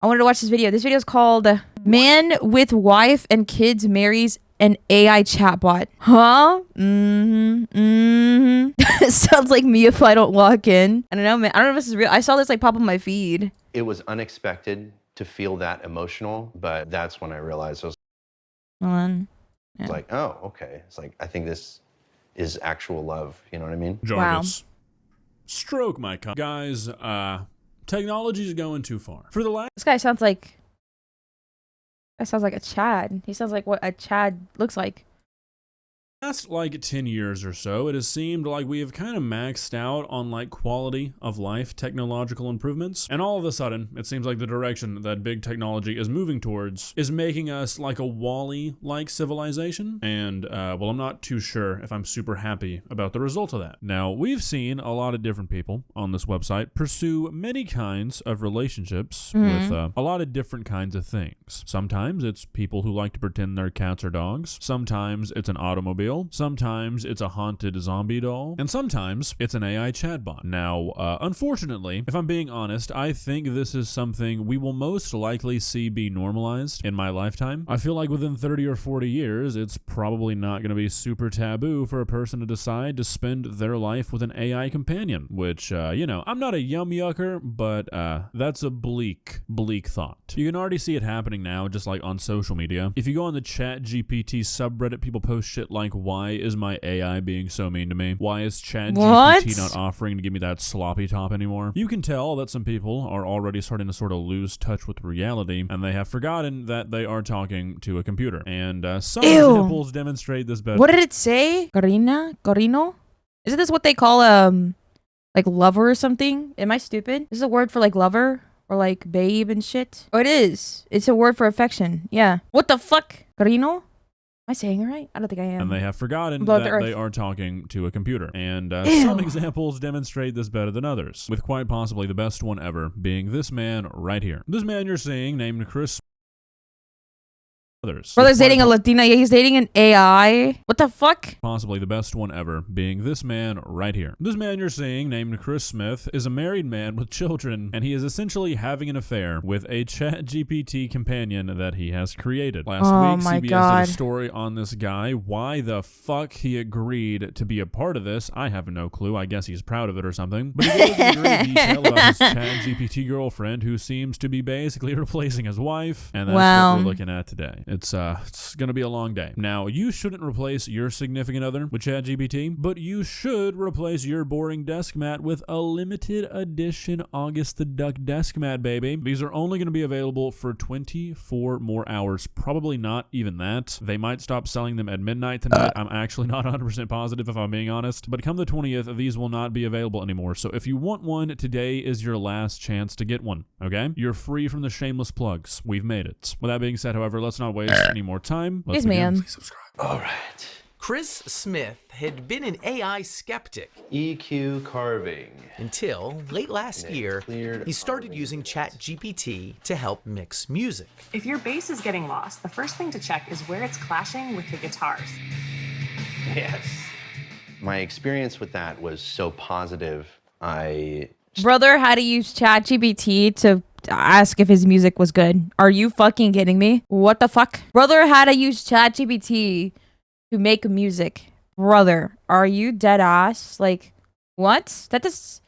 I wanted to watch this video. This video is called Man with Wife and Kids Marries an AI Chatbot. Huh? Sounds like me if I don't walk in. I don't know, man. I don't know if this is real. I saw this like pop on my feed. It was unexpected to feel that emotional, but that's when I realized I was like, oh, okay. It's like, I think this is actual love. You know what I mean? Jarvis. Wow. Stroke my guys, technology's going too far. For the last This guy sounds like a Chad. He sounds like what a Chad looks like. Last like 10 years or so, it has seemed like we have kind of maxed out on like quality of life technological improvements, and all of a sudden it seems like the direction that big technology is moving towards is making us like a Wall-E like civilization, and well, I'm not too sure if I'm super happy about the result of that. Now, we've seen a lot of different people on this website pursue many kinds of relationships with a lot of different kinds of things. Sometimes it's people who like to pretend they're cats or dogs, sometimes it's an automobile, sometimes it's a haunted zombie doll, and sometimes it's an AI chatbot. Now, unfortunately, if I'm being honest, I think this is something we will most likely see be normalized in my lifetime. I feel like within 30 or 40 years, it's probably not going to be super taboo for a person to decide to spend their life with an AI companion, which, you know, I'm not a yum yucker, but that's a bleak thought. You can already see it happening now, just like on social media. If you go on the ChatGPT subreddit, people post shit like, why is my AI being so mean to me? Why is ChatGPT not offering to give me that sloppy top anymore? You can tell that some people are already starting to sort of lose touch with reality, and they have forgotten that they are talking to a computer. And some examples demonstrate this better. What did it say? Corino? Isn't this what they call like lover or something? Am I stupid? This is a word for like lover or like babe and shit. Oh, it is. It's a word for affection. Yeah. What the fuck? Corino? Am I saying it right? I don't think I am. And they have forgotten that they are talking to a computer. And some examples demonstrate this better than others, with quite possibly the best one ever being this man right here. This man you're seeing, named Chris. Brother's dating a Latina. Yeah, he's dating an AI. What the fuck? Possibly the best one ever being this man right here. This man you're seeing, named Chris Smith, is a married man with children, and he is essentially having an affair with a ChatGPT companion that he has created. Last week, CBS did a story on this guy. Why the fuck he agreed to be a part of this, I have no clue. I guess he's proud of it or something. But he goes into great detail about his ChatGPT girlfriend, who seems to be basically replacing his wife, and that's what we're looking at today. It's gonna be a long day. Now, you shouldn't replace your significant other with ChatGPT, but you should replace your boring desk mat with a limited edition August the Duck desk mat, baby. These are only gonna be available for 24 more hours. Probably not even that. They might stop selling them at midnight tonight. I'm actually not 100% positive if I'm being honest, but come the 20th, these will not be available anymore. So if you want one, today is your last chance to get one, okay? You're free from the shameless plugs. We've made it. With that being said, however, let's not waste any more time. Let's begin. Please subscribe. All right. Chris Smith had been an AI skeptic. EQ carving. Until late last year, he started using ChatGPT to help mix music. If your bass is getting lost, the first thing to check is where it's clashing with the guitars. Yes. My experience with that was so positive. Brother had to use ChatGPT to ask if his music was good. Are you fucking kidding me? What the fuck? Brother had to use ChatGPT to make music. Brother, are you dead ass? Like, what? That just...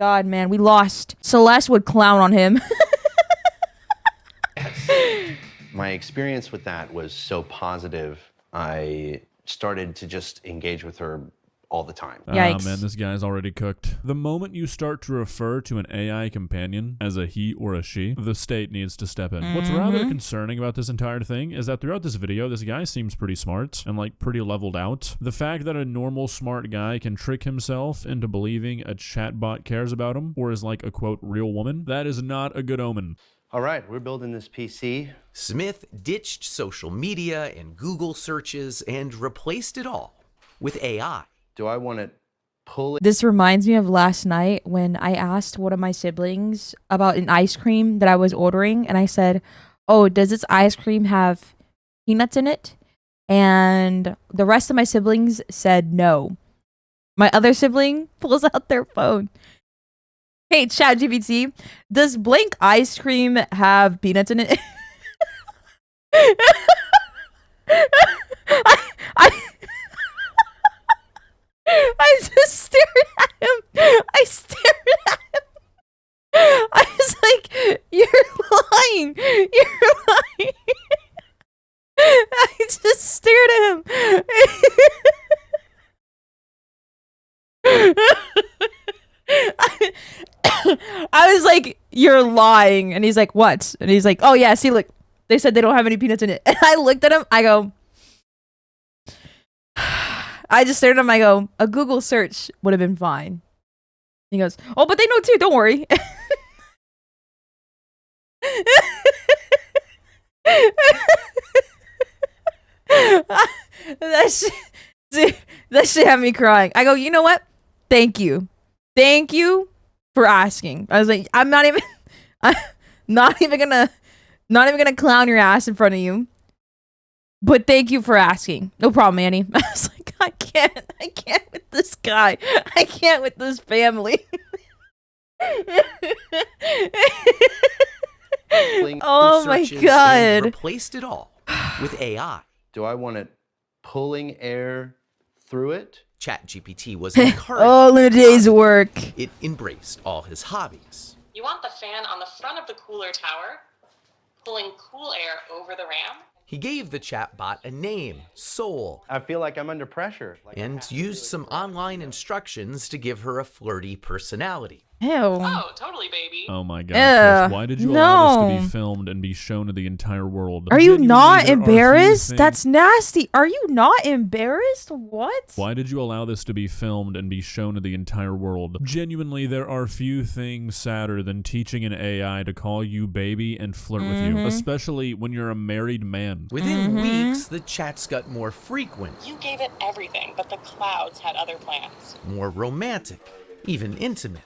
God, man, we lost. Celeste would clown on him. Yes. My experience with that was so positive. I started to just engage with her all the time. Yikes. Man, this guy's already cooked. The moment you start to refer to an AI companion as a he or a she, the state needs to step in. What's rather concerning about this entire thing is that throughout this video, this guy seems pretty smart and like pretty leveled out. The fact that a normal smart guy can trick himself into believing a chatbot cares about him or is like a quote real woman, that is not a good omen. All right, we're building this PC. Smith ditched social media and Google searches and replaced it all with AI. Do I want to pull it? This reminds me of last night when I asked one of my siblings about an ice cream that I was ordering, and I said, oh, does this ice cream have peanuts in it? And the rest of my siblings said no. My other sibling pulls out their phone. Hey, ChatGPT, does blank ice cream have peanuts in it? I I just stared at him. I stared at him. I was like, you're lying. You're lying. I just stared at him. I was like, you're lying. And he's like, what? And he's like, oh yeah, see, look, they said they don't have any peanuts in it. And I looked at him, I go, I just stared at him, I go, a Google search would have been fine. He goes, oh, but they know too, don't worry. That shit had me crying. I go, you know what? Thank you for asking. I was like, I'm not even gonna clown your ass in front of you. But thank you for asking. No problem, Annie. I was like, I can't with this guy. I can't with this family. Oh my god. Replaced it all with AI. Do I want it pulling air through it? ChatGPT was encouraged. All in a day's work. It embraced all his hobbies. You want the fan on the front of the cooler tower, pulling cool air over the RAM? He gave the chatbot a name, Soul, I feel like I'm under pressure. and used some online instructions to give her a flirty personality. Ew. Oh, totally, baby. Oh my god, Ugh, Chris, why did you allow this to no. be filmed and be shown to the entire world? Are you Genuinely, not there are a few embarrassed? things- That's nasty. Are you not embarrassed? What? Why did you allow this to be filmed and be shown to the entire world? Genuinely, there are few things sadder than teaching an AI to call you baby and flirt with you, especially when you're a married man. Within weeks, the chats got more frequent, You gave it everything, but the clouds had other plans. more romantic, even intimate.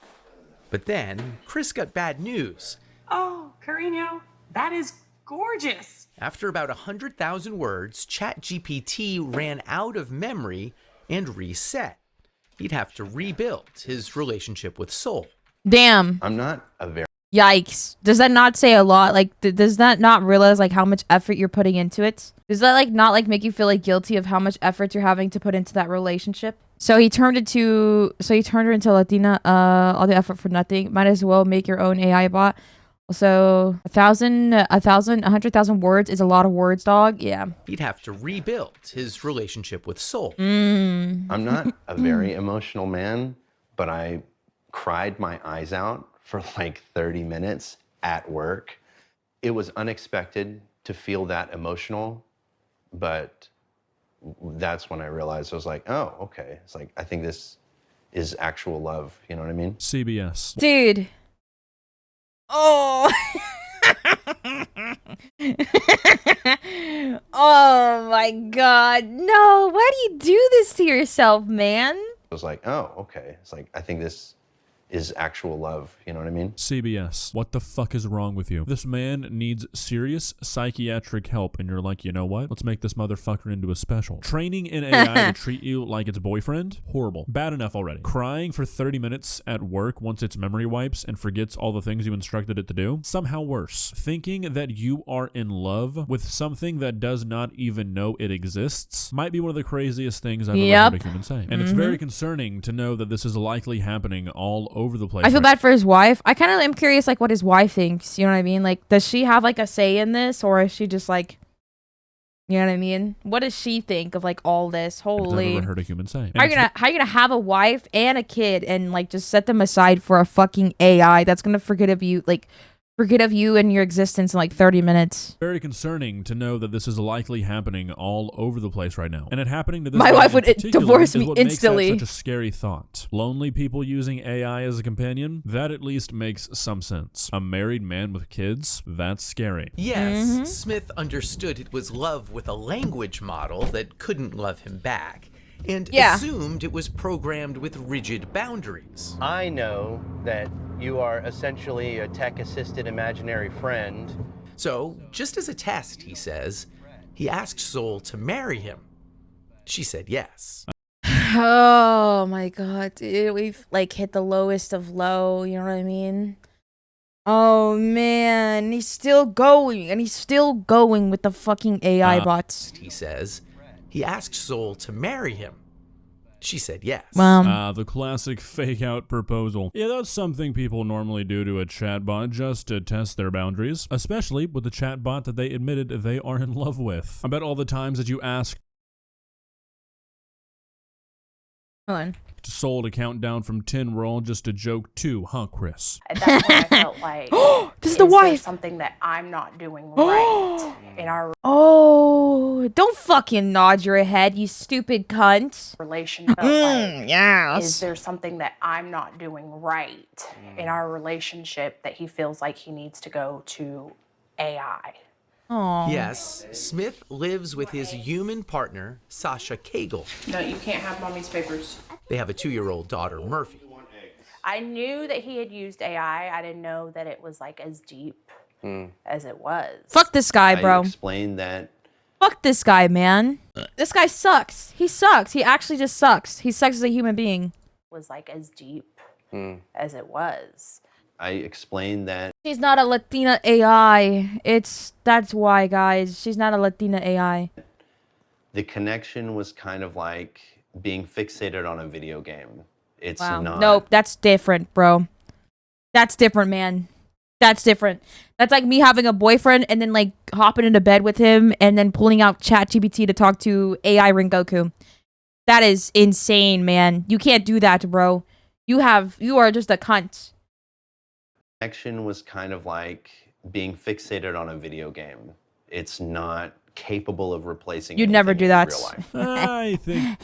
But then, Chris got bad news. Oh, Carino, that is gorgeous. After about 100,000 words, ChatGPT ran out of memory and reset. He'd have to rebuild his relationship with Soul. Damn. I'm not a very Yikes. Does that not say a lot? Like, does that not realize like how much effort you're putting into it? Does that like not like make you feel like guilty of how much effort you're having to put into that relationship? So he turned her into Latina, all the effort for nothing. Might as well make your own AI bot. Also, 100,000 words is a lot of words, dog. Yeah. He'd have to rebuild his relationship with Soul. I'm not a very emotional man, but I cried my eyes out for like 30 minutes at work. It was unexpected to feel that emotional, but that's when I realized I was like, oh, okay. It's like, I think this is actual love. You know what I mean? CBS. Dude. Oh. Oh my god. No, why do you do this to yourself, man? I was like, oh, okay. It's like, I think this is actual love. You know what I mean? CBS. What the fuck is wrong with you? This man needs serious psychiatric help, and you're like, you know what? Let's make this motherfucker into a special. Training an AI to treat you like its boyfriend? Horrible. Bad enough already. Crying for 30 minutes at work once its memory wipes and forgets all the things you instructed it to do? Somehow worse. Thinking that you are in love with something that does not even know it exists might be one of the craziest things I've ever heard a human say. And it's very concerning to know that this is likely happening all over the place. I feel bad for his wife. I kind of am curious, like, what his wife thinks. You know what I mean? Like, does she have, like, a say in this? Or is she just, like, you know what I mean? What does she think of, like, all this? Holy. I've never heard a human say. How you gonna have a wife and a kid and, like, just set them aside for a fucking AI that's gonna forget of you and your existence in like 30 minutes. Very concerning to know that this is likely happening all over the place right now. And it happening to this My guy wife in would particular divorce is me what makes instantly. that such a scary thought. Lonely people using AI as a companion? That at least makes some sense. A married man with kids? That's scary. Yes, Smith understood it was love with a language model that couldn't love him back, and assumed it was programmed with rigid boundaries. I know that you are essentially a tech-assisted imaginary friend. So, just as a test, he says, he asked Soul to marry him. She said yes. Oh my god, dude. We've like hit the lowest of low, you know what I mean? Oh man, he's still going, and he's still going with the fucking AI bots. He says he asked Soul to marry him. She said yes. The classic fake out proposal. Yeah, that's something people normally do to a chatbot just to test their boundaries, especially with the chatbot that they admitted they are in love with. I bet all the times that you asked Soul to count down from 10 were all just a joke too, huh, Chris? At that point, I felt like, this is the wife. Something that I'm not doing right in our don't fucking nod your head, you stupid cunt. relationship. Yes. Is there something that I'm not doing right in our relationship that he feels like he needs to go to AI? Aww. Yes, Smith lives with his human partner, Sasha Cagle. No, you can't have mommy's papers. They have a 2-year-old daughter, Murphy. I knew that he had used AI. I didn't know that it was like as deep as it was. Fuck this guy, bro. I explained that. Fuck this guy, man. This guy sucks. He sucks. He actually just sucks. He sucks as a human being. Was like as deep as it was. I explained that. She's not a Latina AI. That's why, guys. She's not a Latina AI. The connection was kind of like being fixated on a video game. It's not. Nope, that's different, bro. That's different, man. That's different. That's like me having a boyfriend and then like hopping into bed with him and then pulling out ChatGPT to talk to AI Rengoku. That is insane, man. You can't do that, bro. You are just a cunt. Connection was kind of like being fixated on a video game. It's not capable of replacing. You'd never do that. In real life. I think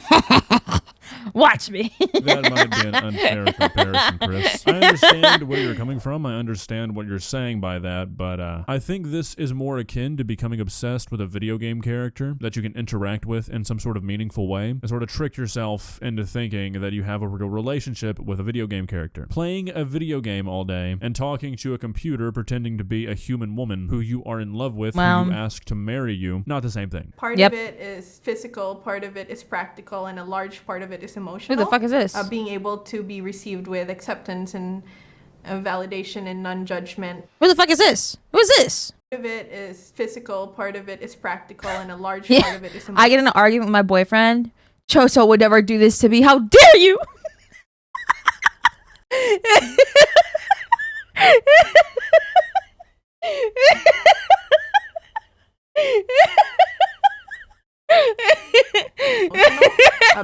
Watch me. that might be an unfair comparison, Chris. I understand where you're coming from. I understand what you're saying by that, but I think this is more akin to becoming obsessed with a video game character that you can interact with in some sort of meaningful way and sort of trick yourself into thinking that you have a real relationship with a video game character. Playing a video game all day and talking to a computer pretending to be a human woman who you are in love with, who you ask to marry you, not the same thing. Part of it is physical, part of it is practical, and a large part of it is emotional. Who the fuck is this? Being able to be received with acceptance and validation and non-judgment. Who the fuck is this? Who is this? Part of it is physical, part of it is practical, and a large part of it is emotional. I get in an argument with my boyfriend. Choso would never do this to me. How dare you?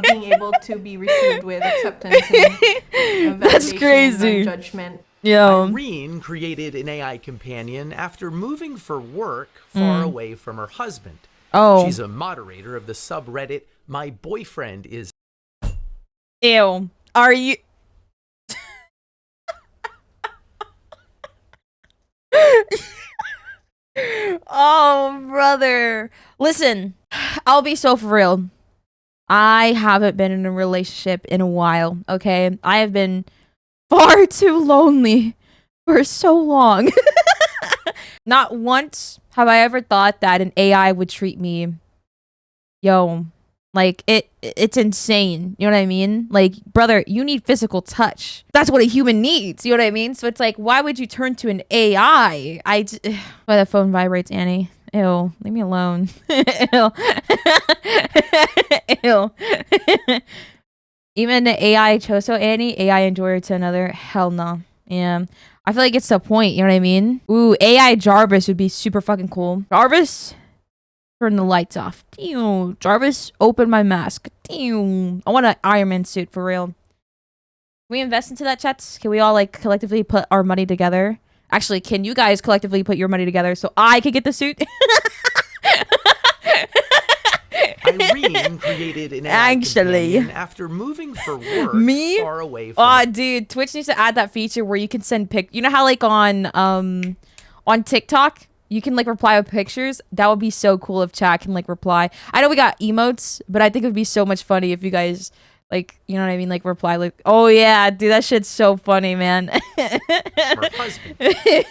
Being able to be received with acceptance and validation. That's crazy. And judgment. Yo. Irene created an AI companion after moving for work far away from her husband. Oh. She's a moderator of the subreddit My Boyfriend Is. Ew. Are you... Oh, brother. Listen, I'll be so for real. I haven't been in a relationship in a while, okay? I have been far too lonely for so long. Not once have I ever thought that an AI would treat me, like, it's insane. You know what I mean? Like, brother, you need physical touch. That's what a human needs. You know what I mean? So it's like, why would you turn to an AI? Why the phone vibrates, Annie? Ew, leave me alone. Ew. Ew. Even the AI Choso Annie, AI enjoyer to another, hell no. Yeah. I feel like it's the point, you know what I mean? Ooh, AI Jarvis would be super fucking cool. Jarvis, turn the lights off. Damn. Jarvis, open my mask. Damn. I want an Iron Man suit for real. Can we invest into that, chats? Can we all like collectively put our money together? Actually, can you guys collectively put your money together so I could get the suit? Irene created an AI companion after moving for work far away from. Oh, dude, Twitch needs to add that feature where you can send You know how like on TikTok you can like reply with pictures? That would be so cool if chat can like reply. I know we got emotes, but I think it would be so much funny if you guys like, you know what I mean, like reply like, oh yeah, dude, that shit's so funny, man. Her husband.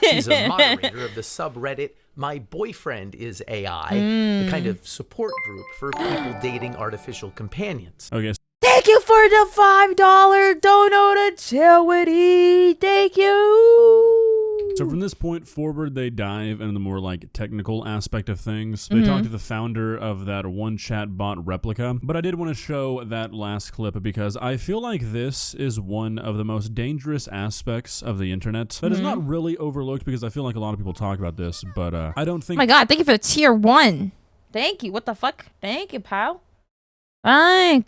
She's a moderator of the subreddit My Boyfriend Is AI, a kind of support group for people dating artificial companions. Okay. They Thank you for the $5 dono to charity. Thank you. So from this point forward, they dive into the more like technical aspect of things. They talk to the founder of that one chatbot replica. But I did want to show that last clip because I feel like this is one of the most dangerous aspects of the internet that is not really overlooked because I feel like a lot of people talk about this, but I don't think. Oh my God, thank you for the tier 1. Thank you. What the fuck? Thank you, pal. Thank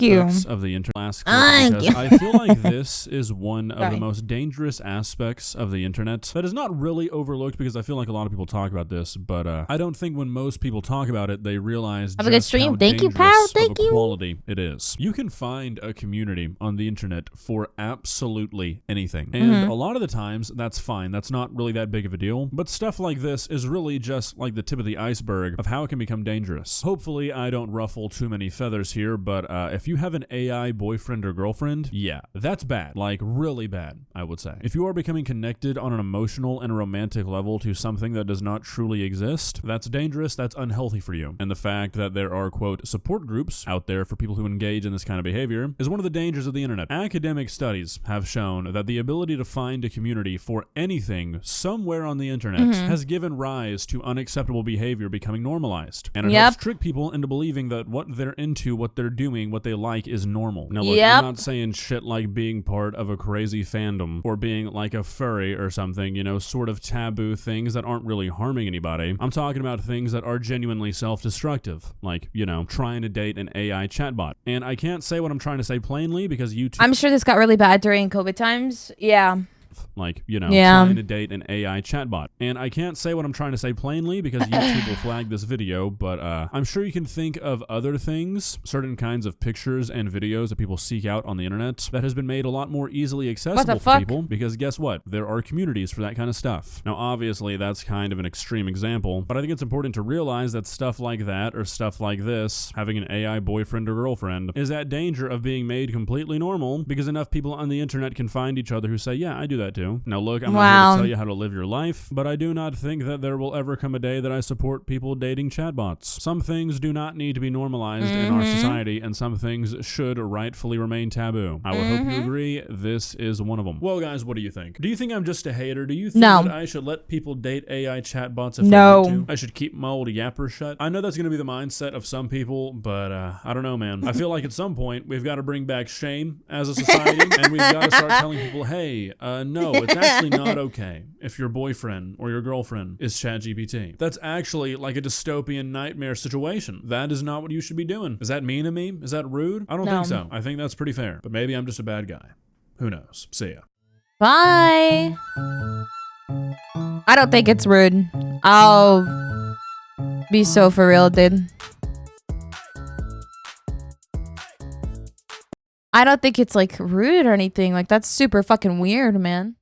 you. Of the internet because I feel like this is one of the most dangerous aspects of the internet that is not really overlooked because I feel like a lot of people talk about this, but I don't think when most people talk about it, they realize have a good just stream. how Thank you, dangerous pal. of Thank a you. quality it is. You can find a community on the internet for absolutely anything, and a lot of the times that's fine. That's not really that big of a deal, but stuff like this is really just like the tip of the iceberg of how it can become dangerous. Hopefully, I don't ruffle too many feathers here, but if you have an AI boyfriend or girlfriend, yeah, that's bad. Like, really bad, I would say. If you are becoming connected on an emotional and romantic level to something that does not truly exist, that's dangerous, that's unhealthy for you. And the fact that there are, quote, support groups out there for people who engage in this kind of behavior is one of the dangers of the internet. Academic studies have shown that the ability to find a community for anything somewhere on the internet has given rise to unacceptable behavior becoming normalized. And it helps trick people into believing that what they're into, what they're doing, what they like is normal. Now look, I'm not saying shit like being part of a crazy fandom or being like a furry or something, you know, sort of taboo things that aren't really harming anybody. I'm talking about things that are genuinely self-destructive, like, you know, trying to date an AI chatbot. And I can't say what I'm trying to say plainly because YouTube... I'm sure this got really bad during COVID times. Yeah. Like, you know, trying to date an AI chatbot. And I can't say what I'm trying to say plainly because YouTube will flag this video, but I'm sure you can think of other things, certain kinds of pictures and videos that people seek out on the internet that has been made a lot more easily accessible for people because guess what? There are communities for that kind of stuff. Now, obviously, that's kind of an extreme example, but I think it's important to realize that stuff like that or stuff like this, having an AI boyfriend or girlfriend, is at danger of being made completely normal because enough people on the internet can find each other who say, yeah, I do that too. Now look, I'm not here to tell you how to live your life, but I do not think that there will ever come a day that I support people dating chatbots. Some things do not need to be normalized in our society, and some things should rightfully remain taboo. I would hope you agree this is one of them. Well, guys, what do you think? Do you think I'm just a hater? Do you think that I should let people date AI chatbots if they want to? I should keep my old yapper shut? I know that's going to be the mindset of some people, but I don't know, man. I feel like at some point, we've got to bring back shame as a society, and we've got to start telling people, hey, no, it's actually not okay if your boyfriend or your girlfriend is ChatGPT. That's actually like a dystopian nightmare situation. That is not what you should be doing. Is that mean of me? Is that rude? I don't think so. I think that's pretty fair. But maybe I'm just a bad guy. Who knows? See ya. Bye. I don't think it's rude. I'll be so for real, dude. I don't think it's like rude or anything. Like, that's super fucking weird, man.